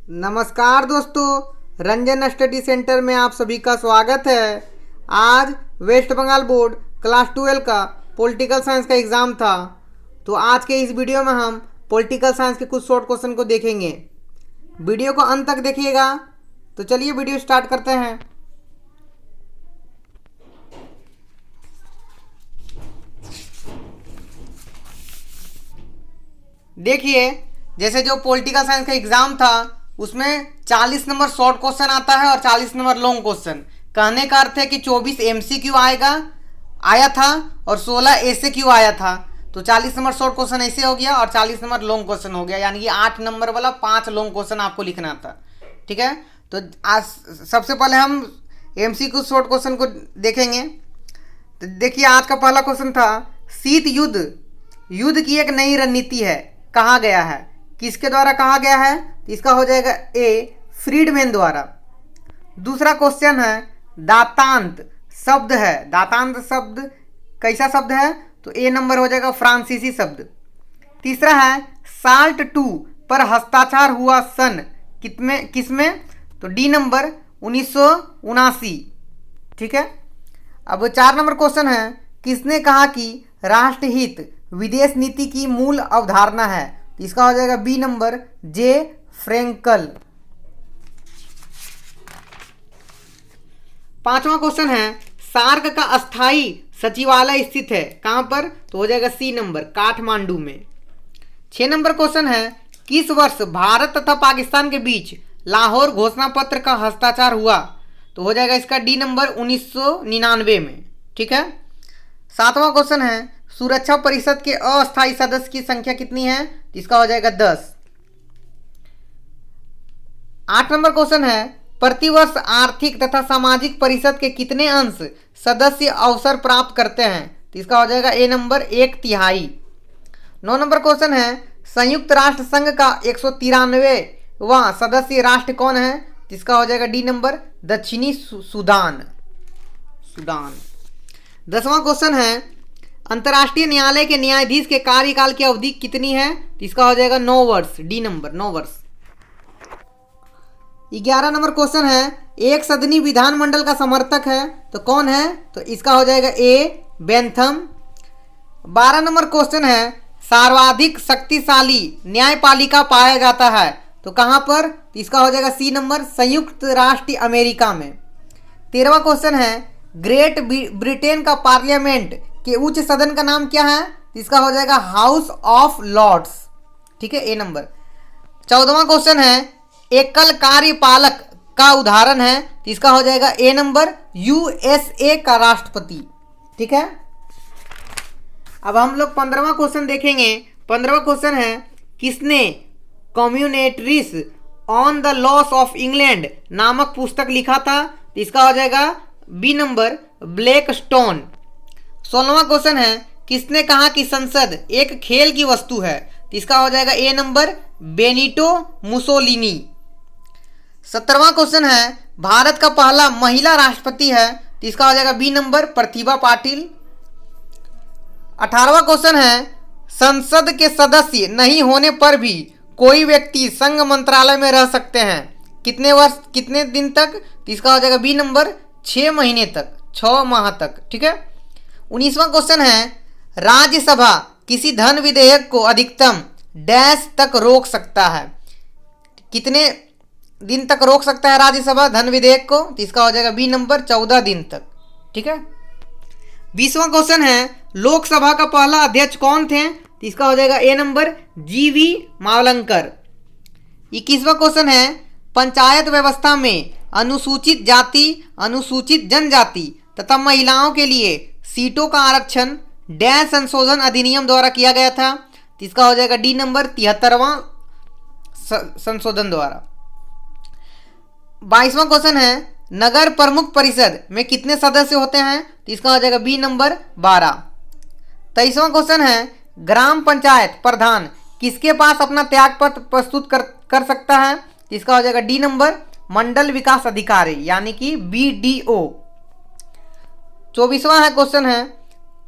नमस्कार दोस्तों, Ranjan study centre में आप सभी का स्वागत है। आज वेस्ट बंगाल बोर्ड क्लास 12 का पॉलिटिकल साइंस का एग्ज़ाम था। तो आज के इस वीडियो में हम पॉलिटिकल साइंस के कुछ शॉर्ट क्वेश्चन को देखेंगे। वीडियो को अंत तक देखिएगा। तो चलिए वीडियो स्टार्ट करते हैं। देखिए, जैसे जो पॉलिटिकल साइंस का एग्ज़ाम था उसमें 40 नंबर शॉर्ट क्वेश्चन आता है और 40 नंबर लॉन्ग क्वेश्चन। कहने का अर्थ है कि 24 MCQ आया था और 16 ACQ आया था। तो 40 नंबर शॉर्ट क्वेश्चन ऐसे हो गया और 40 नंबर लॉन्ग क्वेश्चन हो गया, यानी कि 8 नंबर वाला 5 लॉन्ग क्वेश्चन आपको लिखना था। ठीक है, तो आज सबसे पहले हम MCQ शॉर्ट क्वेश्चन को देखेंगे। तो देखिए, आज का पहला क्वेश्चन था, शीत युद्ध की एक नई रणनीति है, कहा गया है। किसके द्वारा कहा गया है? तो इसका हो जाएगा ए, फ्रीडमैन द्वारा। दूसरा क्वेश्चन है, दातांत शब्द है। दातांत शब्द कैसा शब्द है? तो ए नंबर हो जाएगा फ्रांसीसी शब्द। तीसरा है, साल्ट 2 पर हस्ताक्षर हुआ सन किसमें? तो डी नंबर 1979। ठीक है, अब 4 नंबर क्वेश्चन है, किसने कहा कि राष्ट्रहित विदेश नीति की मूल अवधारणा है? तो इसका हो जाएगा बी नंबर जे फ्रेंकल। 5वां क्वेश्चन है, सार्क का अस्थाई सचिवालय स्थित है कहां पर? तो हो जाएगा सी नंबर काठमांडू में। 6 नंबर क्वेश्चन है, किस वर्ष भारत तथा पाकिस्तान के बीच लाहौर घोषणा पत्र का हस्ताक्षर हुआ? तो हो जाएगा इसका डी नंबर 1999 में। ठीक है। 7वां क्वेश्चन है, सुरक्षा परिषद के अस्थायी सदस्य की संख्या कितनी है? तो इसका हो जाएगा 10। 8 नंबर क्वेश्चन है, प्रतिवर्ष आर्थिक तथा सामाजिक परिषद के कितने अंश सदस्य अवसर प्राप्त करते हैं? तो इसका हो जाएगा ए नंबर 1/3। 9 नंबर क्वेश्चन है, संयुक्त राष्ट्र संघ का 193वां सदस्य राष्ट्र कौन है? तो इसका हो जाएगा डी नंबर दक्षिणी सूडान। 10वां क्वेश्चन है, अंतर्राष्ट्रीय न्यायालय के न्यायाधीश के कार्यकाल की अवधि कितनी है? तो इसका हो जाएगा 9 वर्ष, डी नंबर 9 वर्ष। 11 नंबर क्वेश्चन है, एक सदनी विधानमंडल का समर्थक है तो कौन है? तो इसका हो जाएगा ए बेंथम। 12 नंबर क्वेश्चन है, सर्वाधिक शक्तिशाली न्यायपालिका पाया जाता है तो कहां पर? तो इसका हो जाएगा सी नंबर संयुक्त राष्ट्र अमेरिका में। 13वां क्वेश्चन है, ग्रेट ब्रिटेन का पार्लियामेंट के उच्च सदन का नाम क्या है? तो इसका हो जाएगा हाउस ऑफ लॉर्ड्स। ठीक है, ए नंबर। 14वां क्वेश्चन है, एकल कार्यपालक का उदाहरण है? तो इसका हो जाएगा ए नंबर USA का राष्ट्रपति। ठीक है, अब हम लोग 15वां क्वेश्चन देखेंगे। 15वां क्वेश्चन है, किसने communities on the loss of England नामक पुस्तक लिखा था? तो इसका हो जाएगा बी नंबर ब्लैक स्टोन। 16वां क्वेश्चन है, किसने कहा कि संसद एक खेल की वस्तु है? तो इसका हो जाएगा ए नंबर बेनिटो मुसोलिनी। 17वां क्वेश्चन है, भारत का पहला महिला राष्ट्रपति है? तो इसका हो जाएगा B number Pratibha Patil. 18वां question है, संसद के सदस्य नहीं होने पर भी कोई व्यक्ति संघ मंत्रालय में रह सकते हैं कितने वर्ष, कितने दिन तक? तो इसका हो जाएगा बी नंबर 6 महीने तक, 6 माह तक। ठीक है। 19वां क्वेश्चन है, राज्यसभा किसी धन विधेयक को अधिकतम डैश तक रोक सकता है? कितने दिन तक रोक सकता है राज्यसभा धन विधेयक को? तो इसका हो जाएगा बी नंबर 14 दिन तक। ठीक है। 20वां क्वेश्चन है, लोकसभा का पहला अध्यक्ष कौन थे? तो इसका हो जाएगा ए नंबर GV मावलंकर। 21वां क्वेश्चन है, पंचायत व्यवस्था में अनुसूचित जाति, अनुसूचित जनजाति तथा महिलाओं के लिए सीटों का आरक्षण डैश संशोधन अधिनियम द्वारा किया गया था? तो इसका हो जाएगा डी नंबर 73वां संशोधन द्वारा। 22वां क्वेश्चन है, नगर प्रमुख परिषद में कितने सदस्य होते हैं? तो इसका हो जाएगा बी नंबर 12। 23वां क्वेश्चन है, ग्राम पंचायत प्रधान किसके पास अपना त्याग पत्र प्रस्तुत कर सकता है? तो इसका हो जाएगा डी नंबर मंडल विकास अधिकारी, यानी कि BDO। 24वां क्वेश्चन है,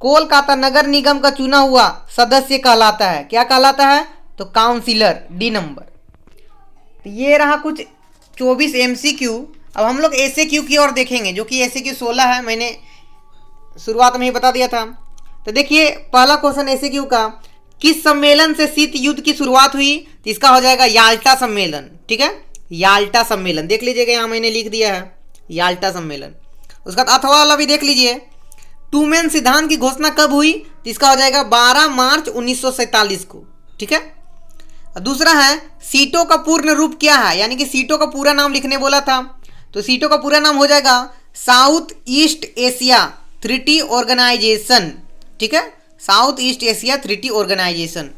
कोलकाता नगर निगम का चुना हुआ सदस्य कहलाता है, क्या कहलाता है? तो काउंसिलर, डी नंबर। तो ये रहा कुछ 24 MCQ। अब हम लोग ACQ की ओर देखेंगे, जो कि ACQ 16 है, मैंने शुरुआत में ही बता दिया था। तो देखिए पहला क्वेश्चन ACQ का, किस सम्मेलन से शीत युद्ध की शुरुआत हुई? तो इसका हो जाएगा याल्टा सम्मेलन। ठीक है, याल्टा सम्मेलन देख लीजिएगा, यहाँ मैंने लिख दिया है याल्टा सम्मेलन। उसका अथवा वाला भी देख लीजिए, ट्रूमैन सिद्धांत की घोषणा कब हुई? तो इसका हो जाएगा 12 मार्च 1947 को। ठीक है, दूसरा है सीटों का पूर्ण रूप क्या है, यानी कि सीटों का पूरा नाम लिखने बोला था, तो सीटों का पूरा नाम हो जाएगा South East Asia Treaty Organisation. ठीक है, South East Asia Treaty Organisation.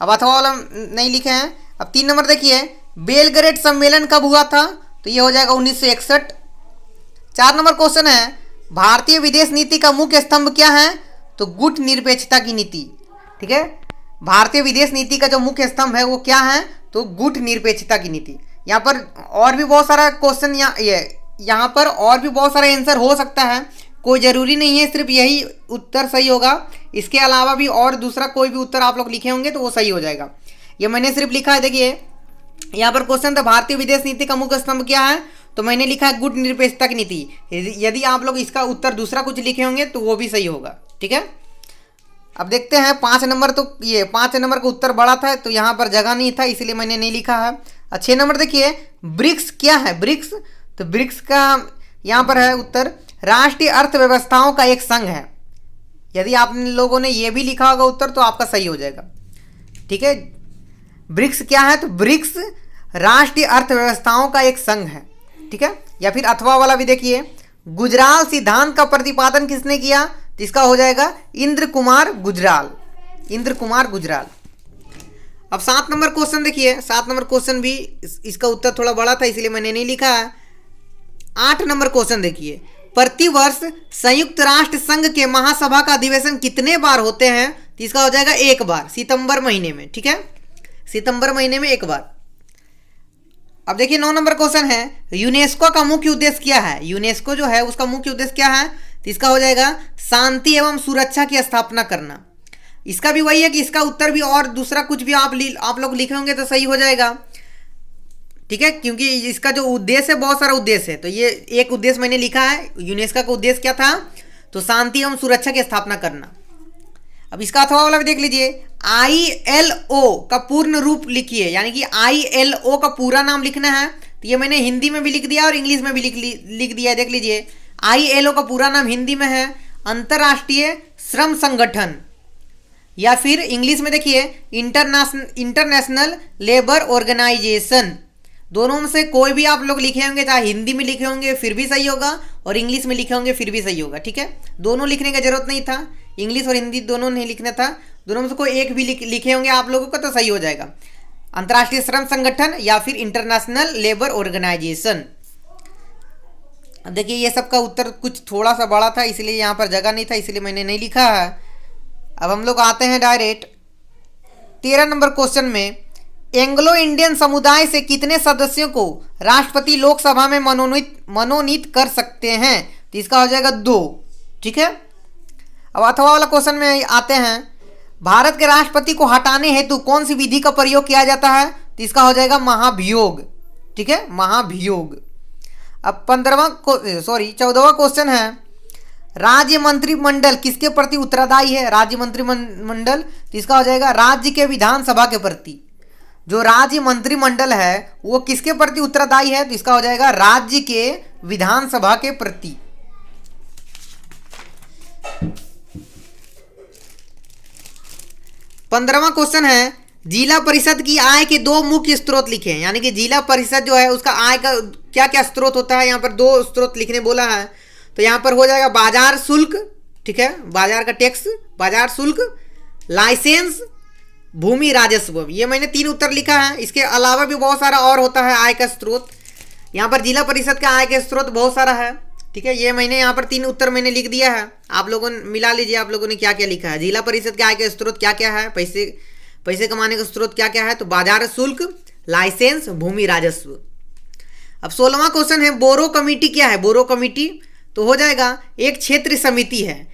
अब अथवा वाला नहीं लिखे हैं। अब 3 नंबर देखिए, बेलग्रेड सम्मेलन कब हुआ था? तो ये हो जाएगा 1961। 4 नंबर क्वेश्चन है, भारतीय विदेश नीति का मुख्य स्तंभ क्या है? तो गुट निरपेक्षता की नीति। ठीक है, भारतीय विदेश नीति का जो मुख्य स्तंभ है वो क्या है? तो गुट निरपेक्षता की नीति। यहाँ पर और भी बहुत सारा क्वेश्चन, यहाँ पर और भी बहुत सारा आंसर हो सकता है, कोई ज़रूरी नहीं है सिर्फ यही उत्तर सही होगा। इसके अलावा भी और दूसरा कोई भी उत्तर आप लोग लिखे होंगे तो वो सही हो जाएगा। ये मैंने सिर्फ लिखा है, देखिए यहाँ पर क्वेश्चन था भारतीय विदेश नीति का मुख्य स्तंभ क्या है, तो मैंने लिखा है गुट निरपेक्षता की नीति। यदि आप लोग इसका उत्तर दूसरा कुछ लिखे होंगे तो वो भी सही होगा। ठीक है, अब देखते हैं 5 नंबर। तो ये 5 नंबर का उत्तर बड़ा था तो यहाँ पर जगह नहीं था, इसलिए मैंने नहीं लिखा है। 6 नंबर देखिए, ब्रिक्स क्या है? ब्रिक्स, तो ब्रिक्स का यहाँ पर है उत्तर, राष्ट्रीय अर्थव्यवस्थाओं का एक संघ है। यदि आप लोगों ने ये भी लिखा होगा उत्तर तो आपका सही हो जाएगा। ठीक है, ब्रिक्स क्या है? तो ब्रिक्स राष्ट्रीय अर्थव्यवस्थाओं का एक संघ है। ठीक है, या फिर अथवा वाला भी देखिए, गुजराल सिद्धांत का प्रतिपादन किसने किया? तो इसका हो जाएगा इंद्र कुमार गुजराल। इंद्र कुमार गुजराल। अब 7 नंबर क्वेश्चन देखिए, 7 नंबर क्वेश्चन भी इसका उत्तर थोड़ा बड़ा था इसलिए मैंने नहीं लिखा है। 8 नंबर क्वेश्चन देखिए, प्रतिवर्ष संयुक्त राष्ट्र संघ के महासभा का अधिवेशन कितने बार होते हैं? तो इसका हो जाएगा 1 बार, सितंबर महीने में। ठीक है, सितंबर महीने में 1 बार। अब देखिए 9 नंबर क्वेश्चन है, यूनेस्को का मुख्य उद्देश्य क्या है? यूनेस्को जो है उसका मुख्य उद्देश्य क्या है? तो इसका हो जाएगा शांति एवं सुरक्षा की स्थापना करना। इसका भी वही है कि इसका उत्तर भी और दूसरा कुछ भी आप लोग लिखे होंगे तो सही हो जाएगा। ठीक है, क्योंकि इसका जो उद्देश्य है बहुत सारा उद्देश्य है, तो ये एक उद्देश्य मैंने लिखा है। यूनेस्को का उद्देश्य क्या था? तो शांति एवं सुरक्षा की स्थापना करना। अब इसका अथवा वाला भी देख लीजिए, ILO का पूर्ण रूप लिखिए, यानी कि ILO का पूरा नाम लिखना है। तो ये मैंने हिंदी में भी लिख दिया और इंग्लिश में भी लिख दिया है। देख लीजिए, ILO का पूरा नाम हिंदी में है अंतर्राष्ट्रीय श्रम संगठन, या फिर इंग्लिश में देखिए इंटरनेशनल लेबर ऑर्गेनाइजेशन। दोनों में से कोई भी आप लोग लिखे होंगे, चाहे हिंदी में लिखे होंगे फिर भी सही होगा और इंग्लिश में लिखे होंगे फिर भी सही होगा। ठीक है, दोनों लिखने की जरूरत नहीं था, इंग्लिश और हिंदी दोनों नहीं लिखना था, दोनों में से कोई एक भी लिखे होंगे आप लोगों को तो सही हो जाएगा, अंतर्राष्ट्रीय श्रम संगठन या फिर इंटरनेशनल लेबर ऑर्गेनाइजेशन। अब देखिए ये सब का उत्तर कुछ थोड़ा सा बड़ा था इसलिए यहाँ पर जगह नहीं था, इसलिए मैंने नहीं लिखा है। अब हम लोग आते हैं डायरेक्ट 13 नंबर क्वेश्चन में, एंग्लो इंडियन समुदाय से कितने सदस्यों को राष्ट्रपति लोकसभा में मनोनीत कर सकते हैं? तो इसका हो जाएगा 2। ठीक है, अब अथवा वाला क्वेश्चन में आते हैं, भारत के राष्ट्रपति को हटाने हेतु कौन सी विधि का प्रयोग किया जाता है? तो इसका हो जाएगा महाभियोग। ठीक है, महाभियोग। अब 14वां क्वेश्चन है, राज्य मंत्रिमंडल किसके प्रति उत्तरदायी है? राज्य मंत्रिमंडल, तो इसका हो जाएगा राज्य के विधानसभा के प्रति। जो राज्य मंत्रिमंडल है वो किसके प्रति उत्तरदायी है? तो इसका हो जाएगा राज्य के विधानसभा के प्रति। पंद्रहवां क्वेश्चन है, जिला परिषद की आय के 2 मुख्य स्रोत लिखे हैं, यानी कि जिला परिषद जो है उसका आय का क्या क्या स्रोत होता है। यहाँ पर 2 स्रोत लिखने बोला है, तो यहाँ पर हो जाएगा बाजार शुल्क। ठीक है, बाजार का टैक्स, बाजार शुल्क, लाइसेंस, भूमि राजस्व। ये मैंने 3 उत्तर लिखा है। इसके अलावा भी बहुत सारा और होता है आय का स्रोत। यहाँ पर जिला परिषद का आय का स्रोत बहुत सारा है। ठीक है, ये मैंने यहाँ पर 3 उत्तर मैंने लिख दिया है, आप लोगों ने मिला लीजिए आप लोगों ने क्या क्या लिखा है। जिला परिषद के आय का स्रोत क्या क्या है, पैसे कमाने का स्रोत क्या क्या है, तो बाजार शुल्क, लाइसेंस, भूमि राजस्व। अब 16वां क्वेश्चन है, बोरो कमेटी क्या है? बोरो कमेटी तो हो जाएगा एक क्षेत्र समिति है।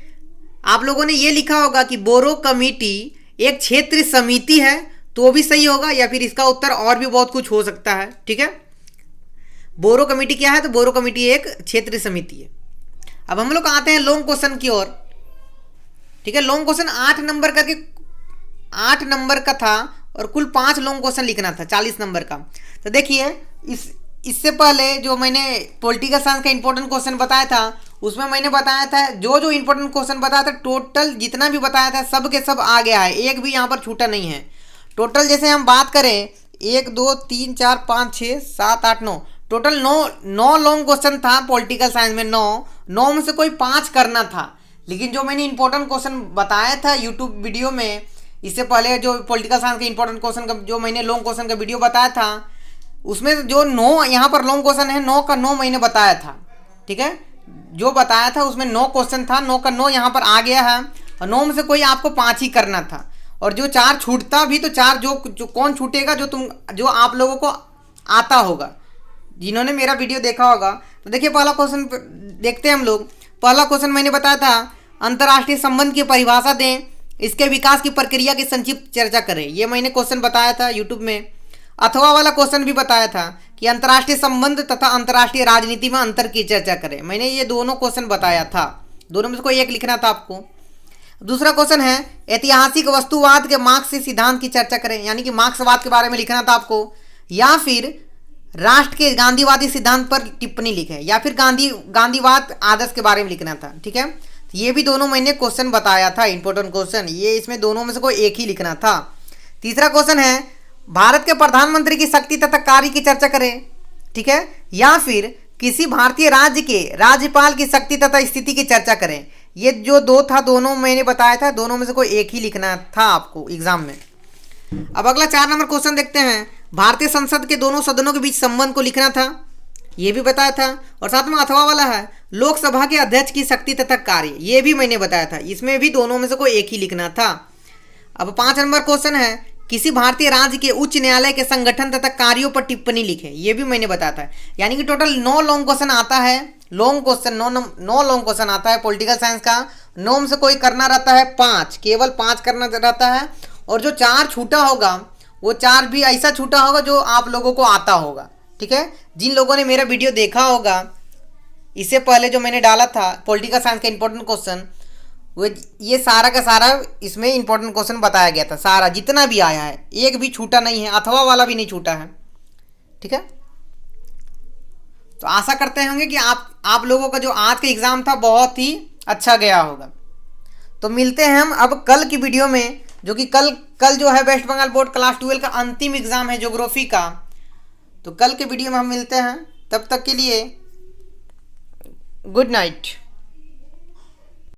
आप लोगों ने ये लिखा होगा कि बोरो कमेटी एक क्षेत्र समिति है, तो भी सही होगा, या फिर इसका उत्तर और भी बहुत कुछ हो सकता है। ठीक है, बोरो कमेटी क्या है? तो बोरो कमेटी एक क्षेत्रीय समिति है। अब हम लोग आते हैं लॉन्ग क्वेश्चन की ओर। ठीक है, लॉन्ग क्वेश्चन 8 नंबर का था और कुल 5 लॉन्ग क्वेश्चन लिखना था 40 नंबर का। तो देखिए, इससे पहले जो मैंने पॉलिटिकल साइंस का इंपॉर्टेंट क्वेश्चन बताया था, उसमें मैंने बताया था जो इंपॉर्टेंट क्वेश्चन बताया था, टोटल जितना भी बताया था सब के सब आ गया है, एक भी यहाँ पर छूटा नहीं है। टोटल जैसे हम बात करें 1 2 3 4 5 6 7 8 9, टोटल 9 लॉन्ग क्वेश्चन था पॉलिटिकल साइंस में। 9 में से कोई 5 करना था, लेकिन जो मैंने इंपॉर्टेंट क्वेश्चन बताया था यूट्यूब वीडियो में, इससे पहले जो पॉलिटिकल साइंस के इंपॉर्टेंट क्वेश्चन का जो मैंने लॉन्ग क्वेश्चन का वीडियो बताया था, उसमें जो 9 यहाँ पर लॉन्ग क्वेश्चन है, 9 का 9 मैंने बताया था। ठीक है, जो बताया था उसमें 9 क्वेश्चन था, 9 का 9 यहाँ पर आ गया है, और 9 में से कोई आपको 5 ही करना था। और जो 4 छूटता भी, तो 4 जो कौन छूटेगा? जो आप लोगों को आता होगा, जिन्होंने मेरा वीडियो देखा होगा। तो देखिए, पहला क्वेश्चन देखते हैं हम लोग। पहला क्वेश्चन मैंने बताया था, अंतर्राष्ट्रीय संबंध की परिभाषा दें, इसके विकास की प्रक्रिया की संक्षिप्त चर्चा करें। ये मैंने क्वेश्चन बताया था यूट्यूब में। अथवा वाला क्वेश्चन भी बताया था कि अंतर्राष्ट्रीय संबंध तथा अंतर्राष्ट्रीय राजनीति में अंतर की चर्चा करें। मैंने ये दोनों क्वेश्चन बताया था, दोनों में से कोई एक लिखना था आपको। दूसरा क्वेश्चन है, ऐतिहासिक वस्तुवाद के मार्क्स सिद्धांत की चर्चा करें, यानी कि मार्क्सवाद के बारे में लिखना था आपको, या फिर राष्ट्र के गांधीवादी सिद्धांत पर टिप्पणी लिखे, या फिर गांधीवाद आदर्श के बारे में लिखना था। ठीक है, ये भी दोनों मैंने क्वेश्चन बताया था, इंपॉर्टेंट क्वेश्चन। ये इसमें दोनों में से कोई एक ही लिखना था। तीसरा क्वेश्चन है, भारत के प्रधानमंत्री की शक्ति तथा कार्य की चर्चा करें। ठीक है, या फिर किसी भारतीय राज्य के राज्यपाल की शक्ति तथा स्थिति की चर्चा करें। ये जो 2 था, दोनों मैंने बताया था, दोनों में से कोई एक ही लिखना था आपको एग्जाम में। अब अगला 4 नंबर क्वेश्चन देखते हैं। भारतीय संसद के दोनों सदनों के बीच संबंध को लिखना था, ये भी बताया था। और साथ में अथवा वाला है, लोकसभा के अध्यक्ष की शक्ति तथा कार्य, ये भी मैंने बताया था, इसमें भी दोनों में से कोई एक ही लिखना था। अब 5 नंबर क्वेश्चन है, किसी भारतीय राज्य के उच्च न्यायालय के संगठन तथा कार्यों पर टिप्पणी लिखे, ये भी मैंने बताया था। यानी कि टोटल 9 लॉन्ग क्वेश्चन आता है, लॉन्ग क्वेश्चन 9 लॉन्ग क्वेश्चन आता है पॉलिटिकल साइंस का। 9 में से कोई करना रहता है 5, केवल 5 करना रहता है। और जो 4 छूटा होगा, वो 4 भी ऐसा छूटा होगा जो आप लोगों को आता होगा। ठीक है, जिन लोगों ने मेरा वीडियो देखा होगा इससे पहले जो मैंने डाला था पॉलिटिकल साइंस का इंपॉर्टेंट क्वेश्चन, वो ये सारा का सारा इसमें इंपॉर्टेंट क्वेश्चन बताया गया था, सारा जितना भी आया है, एक भी छूटा नहीं है, अथवा वाला भी नहीं छूटा है। ठीक है, तो आशा करते होंगे कि आप लोगों का जो आज का एग्ज़ाम था बहुत ही अच्छा गया होगा। तो मिलते हैं हम अब कल की वीडियो में, जो कि कल जो है वेस्ट बंगाल बोर्ड क्लास 12 का अंतिम एग्ज़ाम है ज्योग्राफी का। तो कल के वीडियो में हम मिलते हैं, तब तक के लिए गुड नाइट।